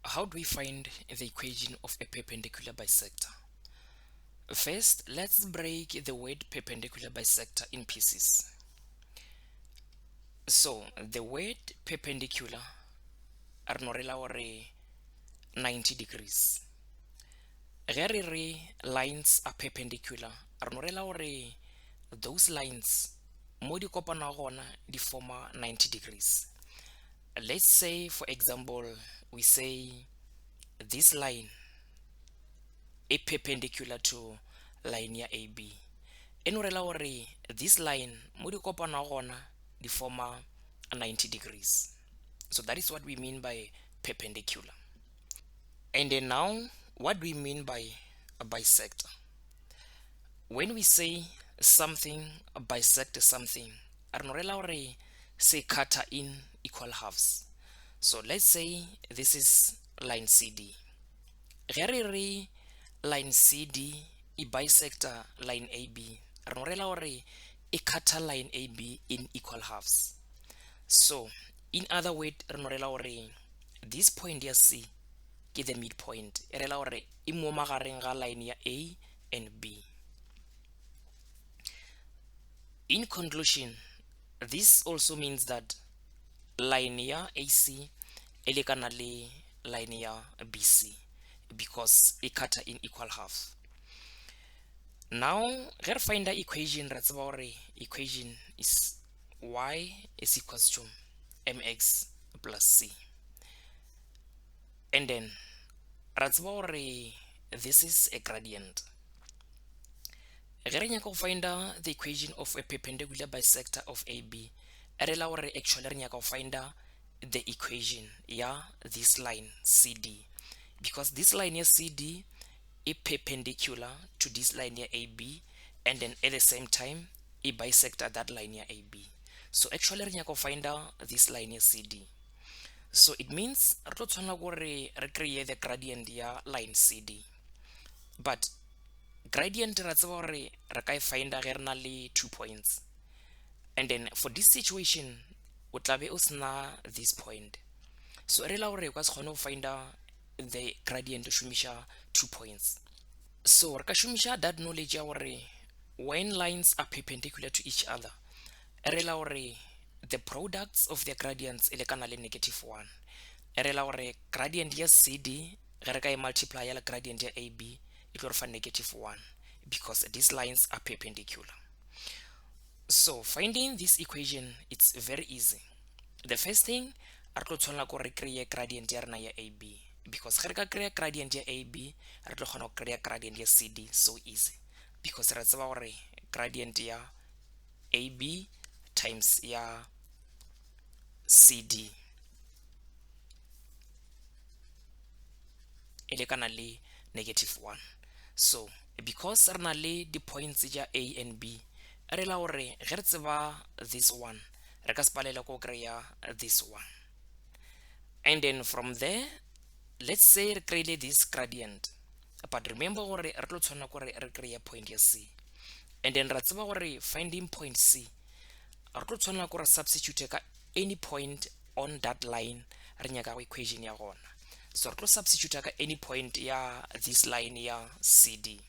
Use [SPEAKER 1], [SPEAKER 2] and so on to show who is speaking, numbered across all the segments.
[SPEAKER 1] How do we find the equation of a perpendicular bisector? First, let's break the word perpendicular bisector in pieces. So, the word perpendicular are no rela gore 90 degrees. Ge re re lines are perpendicular, are no rela gore those lines mo di kopana gona di forma 90 degrees. Let's say, for example, we say this line is perpendicular to line ya AB. Eno rela gore this line mo di kopana gona di forma 90 degrees. So that is what we mean by perpendicular. And then now, what do we mean by a bisector? When we say something bisect something, re no rela gore se cutter in equal halves. So let's say this is line CD. Ge re re line CD e bisector line AB, re no rela gore e cutter line AB in equal halves. So in other words, re no rela gore this point ya C ke the midpoint, e rela gore e mo magareng ga line ya A and B. In conclusion, this also means that line ya AC e lekana le line ya BC because e cutter in equal half. Now, ge re find the equation, re tseba gore equation is y is equals to mx plus c. And then, re tseba gore this is a gradient. Ge re nyaka go find the equation of a perpendicular bisector of AB, e rela gore actually re nyaka go find the equation ya this line CD, because this line ya CD is perpendicular to this line ya AB, and then at the same time it bisects that line ya AB. So actually re nyaka go find this line ya CD. So it means re tlo tshwana gore re kreye the gradient ya line CD, but gradient ra tseba gore re ka e finda ge re na le 2 points, and then for this situation o tlabe o sena this point. So e rela gore o ka se kgone go finda the gradient o šomiša 2 points. So re ka šomiša that knowledge ya gore when lines are perpendicular to each other, e rela gore the products of their gradients e lekana le -1. E rela gore gradient ya CD ge re ka e multiply ya le gradient ya AB it will find -1 because these lines are perpendicular. So finding this equation, it's very easy. The first thing, re tlo tshwanela ko re kreye gradient ya rena ya AB, because ge re ka kreye gradient ya AB re tlo kgona go kreye gradient ya CD so easy, because re tseba gore gradient ya AB times ya CD e lekana le -1. So because re na le di points ja A and B, e rela gore ge re tseba this one re ka se palelwe ko kreya this one. And then from there, let's say re kreyile this gradient, but remember gore re tlo tshwanela gore re kreye point ya C, and then ra tseba gore finding point C re tlo tshwanela gore substitute ka any point on that line re nyaka go equation ya gona. So re tlo substitute ka any point ya this line ya CD,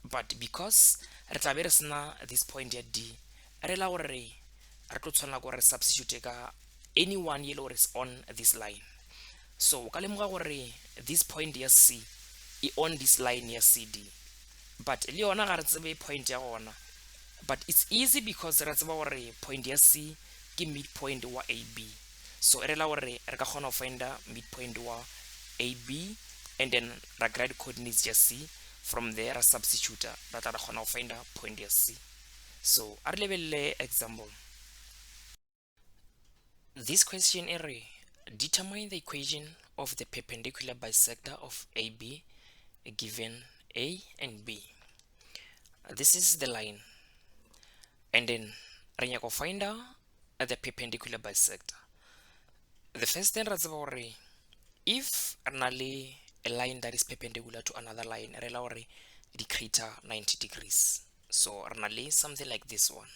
[SPEAKER 1] but because re tlabe re sena this point ya D, e rela gore re tlo tshwanela gore substitute ka anyone ye gore is on this line. So o ka lemoga gore this point ya C e on this line ya CD, but le yona ga re tsebe point ya gona, but it's easy because re tseba gore point ya C ke midpoint wa AB. So e rela gore re ka kgona go find midpoint wa AB, and then ra grade coordinates ya C. From there ra substitute ra tla kgona go find point ya C. So a re lebelele example. This question area, determine the equation of the perpendicular bisector of AB given A and B. This is the line, and then re nyaka go find the perpendicular bisector. The first thing ra tseba gore if re na le a line that is perpendicular to another line, re la gore di create 90 degrees. So re na le something like this one,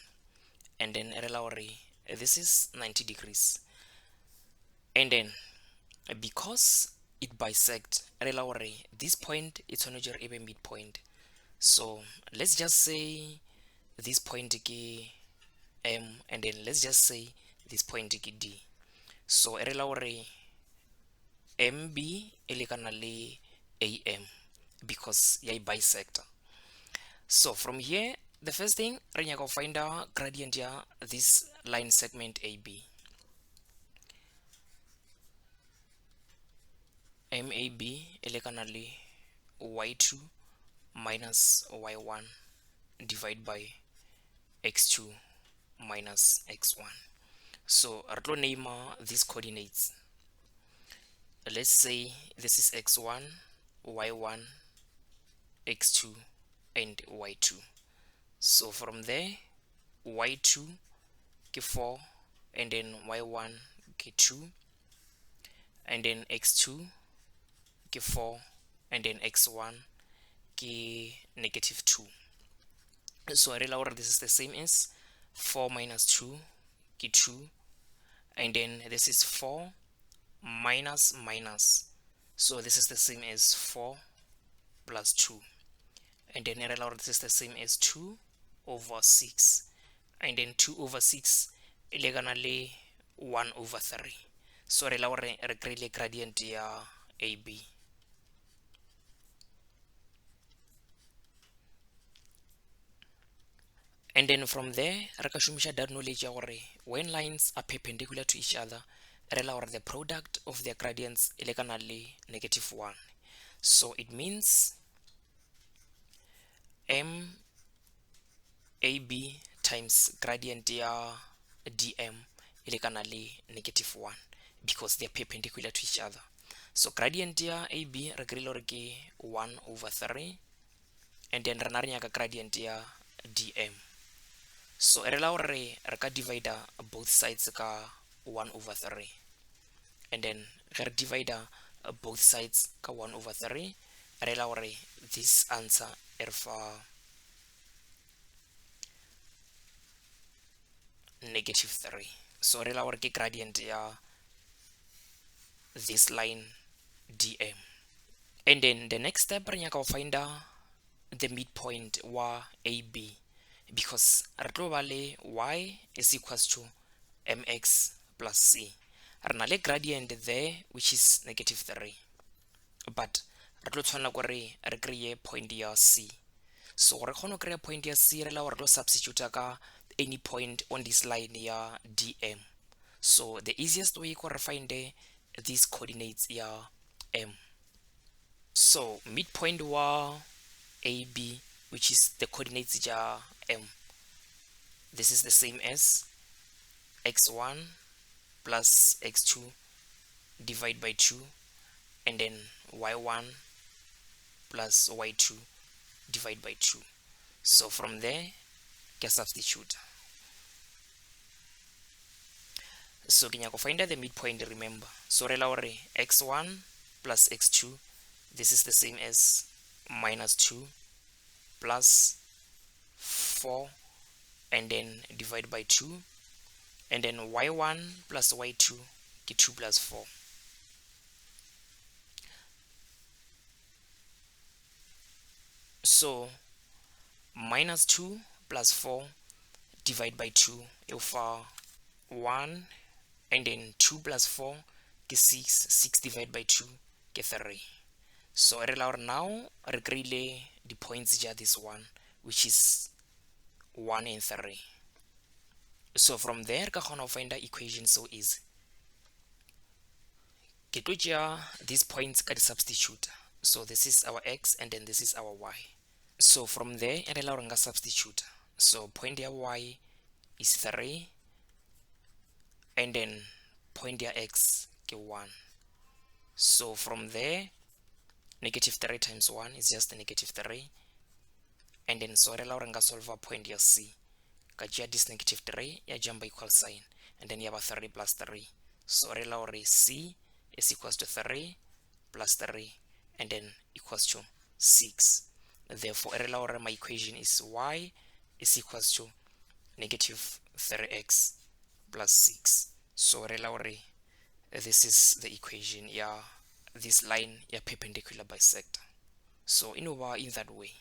[SPEAKER 1] and then re la gore this is 90 degrees, and then because it bisect this point it's on a midpoint. So let's just say this point ke M, and then let's just say this point ke D. So MB e lekana le AM because ya bisector. So from here, the first thing re nyaka go find out gradient ya this line segment AB. MAB e lekana le y2 minus y1 divided by x2 minus x1. So re tlo name these coordinates. Let's say this is x1, y1, x2, and y2. So from there, y2 ke 4, and then y1 ke 2, and then x2 ke 4, and then x1 ke -2. So I realize this is the same as 4 minus 2 ke 2, and then this is 4 minus minus, so this is the same as 4 plus 2, and then I realize this is the same as 2 over 6, and then 2 over 6 e lekana le 1 over 3. So re la gore re kry-ile gradient ya AB. And then from there re ka šomiša that knowledge ya gore when lines are perpendicular to each other re la gore the product of their gradients e lekana le -1. So it means MAB times gradient ya DM e lekana le -1 because they are perpendicular to each other. So gradient ya AB re kry-ile gore ke 1 over 3, and then rena re nyaka gradient ya DM. So re la gore re ka divide both sides ka 1 over 3, and then ge re divide both sides ka 1 over 3 re la gore this answer e re fa -3. So re la gore ke gradient ya this line DM. And then the next step re nyaka go find the midpoint wa AB, because re tlo ba le y is equals to mx plus c. Re na le gradient there which is -3, but re tlo tshwanela gore re kreye point ya c. So gore kgone go kry point ya c re la gore re tlo substitute ka any point on this line ya DM. So the easiest way go re find these coordinates ya M. So midpoint wa AB, which is the coordinates ya M, this is the same as x1 plus x2 divided by 2, and then y1 plus y2 divided by 2. So from there ke substitute. So ke nyaka go find the midpoint, remember. So re la gore x1 plus x2, this is the same as -2 plus 4, and then divide by 2, and then y1 plus y2 ke 2 plus 4. So -2 plus 4 divided by 2 over 1, and then 2 plus 4 ke 6, 6 divided by 2 ke 3. So re la gore now re kry-ile the points ja this one, which is 1 and 3. So from there ka kgona go find the equation so easy. Ke tlo tšea these points ka di substitute. So this is our x, and then this is our y. So from there re la gore nka substitute. So point ya y is 3, and then point ya x ke 1. So from there -3 times 1 is just -3, and then so re la gore nka solve point ya c ka tšea this -3 ya jump equal sign, and then ya ba 3 plus 3. So re la gore c is equals to 3 plus 3, and then equals to 6. Therefore re la gore my equation is y is equals to -3x plus 6. So re la gore this is the equation ya this line ya perpendicular bisector. So in that way